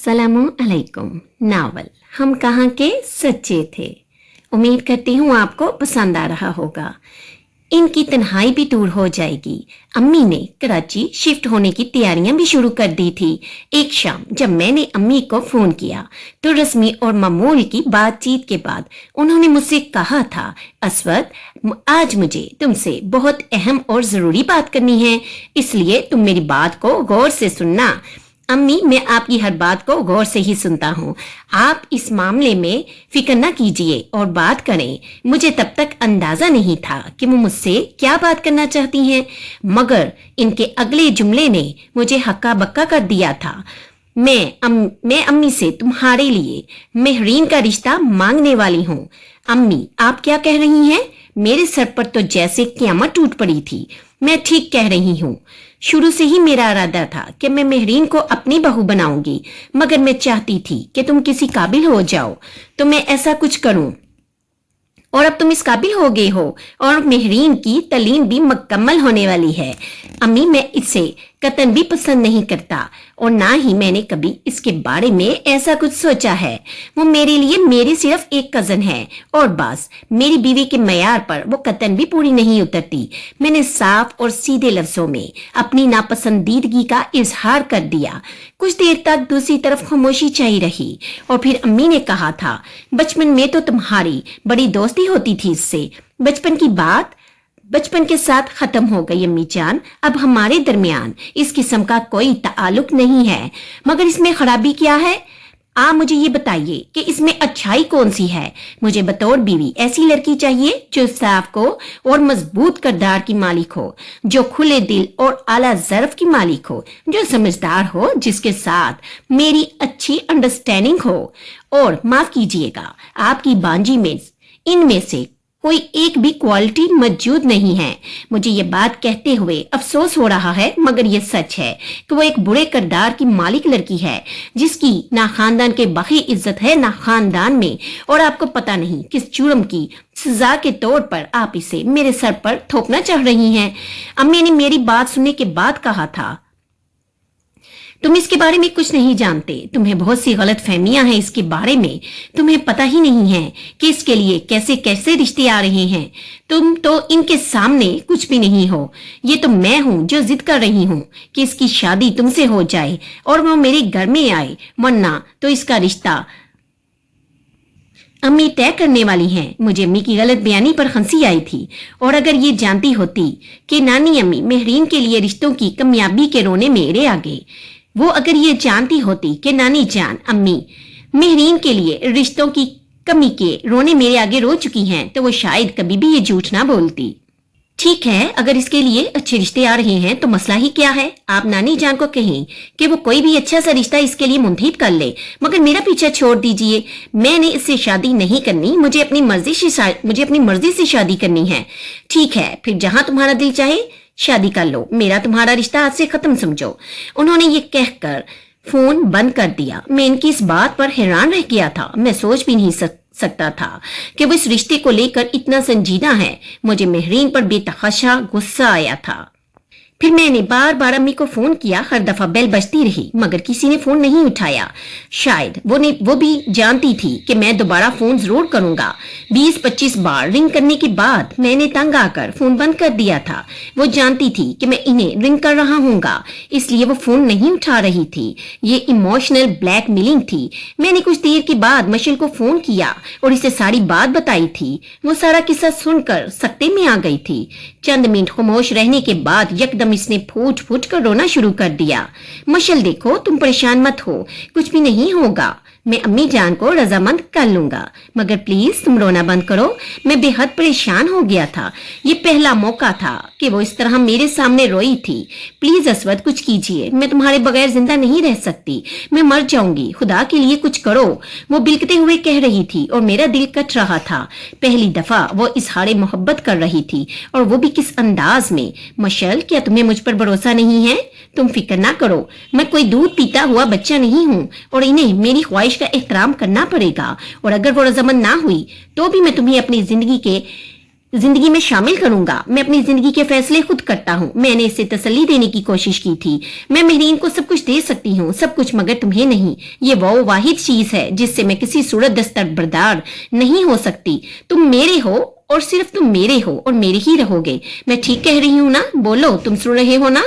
सलामु अलैकुम। नावल हम कहाँ के सच्चे थे। उम्मीद करती हूँ आपको पसंद आ रहा होगा। इनकी तन्हाई भी दूर हो जाएगी। अम्मी ने कराची शिफ्ट होने की तैयारियां भी शुरू कर दी थी। एक शाम जब मैंने अम्मी को फोन किया तो रस्मी और मामूल की बातचीत के बाद उन्होंने मुझसे कहा था, असवद आज मुझे तुमसे बहुत अहम और जरूरी बात करनी है, इसलिए तुम मेरी बात को गौर से सुनना। अम्मी, मैं आपकी हर बात को गौर से ही सुनता हूँ। आप इस मामले में फिक्र न कीजिए और बात करें। मुझे तब तक अंदाजा नहीं था कि वो मुझसे क्या बात करना चाहती हैं, मगर इनके अगले जुमले ने मुझे हक्का बक्का कर दिया था। मैं अम्मी से तुम्हारे लिए मेहरीन का रिश्ता मांगने वाली हूँ। अम्मी, आप क्या कह रही हैं? मेरे सर पर तो जैसे क़यामत टूट पड़ी थी। मैं ठीक कह रही हूँ। शुरू से ही मेरा इरादा था कि मैं मेहरीन को अपनी बहू बनाऊंगी, मगर मैं चाहती थी कि तुम किसी काबिल हो जाओ तो मैं ऐसा कुछ करूं, और अब तुम इस काबिल हो गए हो और मेहरीन की तलीम भी मुकम्मल होने वाली है। अम्मी, मैं इसे कतन भी पसंद नहीं करता और ना ही मैंने कभी इसके बारे में ऐसा कुछ सोचा है। वो मेरे लिए मेरी सिर्फ एक कजन है और बस मेरी बीवी के मयार पर वो कतन भी पूरी नहीं उतरती। मैंने साफ और सीधे लफ्जों में अपनी नापसंदीदगी का इजहार कर दिया। कुछ देर तक दूसरी तरफ खामोशी छाई रही और फिर अम्मी ने कहा था, बचपन में तो तुम्हारी बड़ी दोस्ती होती थी इससे। बचपन की बात बचपन के साथ खत्म हो गई अम्मी जान। अब हमारे दरमियान इस किस्म का कोई ताल्लुक नहीं है। मगर इसमें खराबी क्या है? आप मुझे ये बताइए कि इसमें अच्छाई कौन सी है? मुझे बतौर बीवी ऐसी लड़की चाहिए जो साफ को और मजबूत किरदार की मालिक हो, जो खुले दिल और आला ज़र्फ की मालिक हो, जो समझदार हो, जिसके साथ मेरी अच्छी अंडरस्टैंडिंग हो। और माफ कीजिएगा, आपकी बांजी में इनमें से कोई एक भी क्वालिटी मौजूद नहीं है। मुझे ये बात कहते हुए अफसोस हो रहा है, मगर ये सच है कि वो एक बुरे किरदार की मालिक लड़की है, जिसकी ना खानदान के बाकी इज्जत है ना खानदान में। और आपको पता नहीं किस जुर्म की सजा के तौर पर आप इसे मेरे सर पर थोपना चाह रही हैं। अम्मी ने मेरी बात सुनने के बाद कहा था, तुम इसके बारे में कुछ नहीं जानते। तुम्हें बहुत सी गलत फहमियां हैं इसके बारे में। तुम्हें पता ही नहीं है कि इसके लिए कैसे कैसे रिश्ते आ रहे हैं। तुम तो इनके सामने कुछ भी नहीं हो। ये तो मैं हूं जो जिद कर रही हूं कि इसकी शादी तुमसे हो जाए और वो मेरे घर में आए, वरना तो इसका रिश्ता अम्मी तय करने वाली हैं। मुझे अम्मी की गलत बयानी पर हंसी आई थी, और अगर ये जानती होती कि नानी अम्मी मेहरीन के लिए रिश्तों की कामयाबी के रोने मेरे आगे, वो अगर ये जानती होती कि नानी जान अम्मी मेहरीन के लिए रिश्तों की कमी के रोने मेरे आगे रो चुकी हैं, तो वो शायद कभी भी ये झूठ ना बोलती। ठीक है, अगर इसके लिए अच्छे रिश्ते आ रहे हैं तो मसला ही क्या है? आप नानी जान को कहें कि वो कोई भी अच्छा सा रिश्ता इसके लिए मुंतखब कर ले, मगर मेरा पीछा छोड़ दीजिए। मैंने इससे शादी नहीं करनी। मुझे अपनी मर्जी से शादी करनी है। ठीक है, फिर जहां तुम्हारा दिल चाहे शादी कर लो। मेरा तुम्हारा रिश्ता आज से खत्म समझो। उन्होंने ये कहकर फोन बंद कर दिया। मैं इनकी इस बात पर हैरान रह गया था। मैं सोच भी नहीं सकता था कि वो इस रिश्ते को लेकर इतना संजीदा है। मुझे मेहरीन पर बेतहाशा गुस्सा आया था। फिर मैंने बार बार अम्मी को फोन किया। हर दफा बेल बजती रही, मगर किसी ने फोन नहीं उठाया। शायद वो भी जानती थी कि मैं दोबारा फोन जरूर करूंगा। 20-25 बार रिंग करने के बाद मैंने तंग आकर फोन बंद कर दिया था। वो जानती थी कि मैं इन्हें रिंग कर रहा हूँगा, इसलिए वो फोन नहीं उठा रही थी। ये इमोशनल ब्लैकमेलिंग थी। मैंने कुछ देर के बाद मशल को फोन किया और इसे सारी बात बताई थी। वो सारा किस्सा सुनकर सख्ते में आ गई थी। चंद मिनट खामोश रहने के बाद यकदम इसने फूट फूट कर रोना शुरू कर दिया। मशल, देखो, तुम परेशान मत हो, कुछ भी नहीं होगा। मैं अम्मी जान को रजामंद कर लूंगा, मगर प्लीज तुम रोना बंद करो। मैं बेहद परेशान हो गया था। ये पहला मौका था कि वो इस तरह मेरे सामने रोई थी। प्लीज असवद, कुछ कीजिए। मैं तुम्हारे बगैर जिंदा नहीं रह सकती। मैं मर जाऊंगी। खुदा के लिए कुछ करो। वो बिलकते हुए कह रही थी और मेरा दिल कट रहा था। पहली दफा वो इजहार मोहब्बत कर रही थी, और वो भी किस अंदाज में। मशल, क्या तुम्हें मुझ पर भरोसा नहीं है? तुम फिक्र ना करो। मैं कोई दूध पीता हुआ बच्चा नहीं हूँ और इन्हें मेरी ख्वाहिश का एहतराम करना पड़ेगा। और अगर वो रजामंद ना हुई तो भी मैं तुम्हें अपनी जिंदगी में शामिल करूंगा। मैं अपनी जिंदगी के फैसले खुद करता हूँ। मैंने इसे तसल्ली देने की कोशिश की थी। मैं मेहरीन को सब कुछ दे सकती हूँ, सब कुछ, मगर तुम्हें नहीं। ये वो वाहिद चीज है जिससे मैं किसी सूरत दस्तबरदार नहीं हो सकती। तुम मेरे हो और सिर्फ तुम मेरे हो और मेरे ही रहोगे। मैं ठीक कह रही हूँ ना? बोलो, तुम सुन रहे हो ना?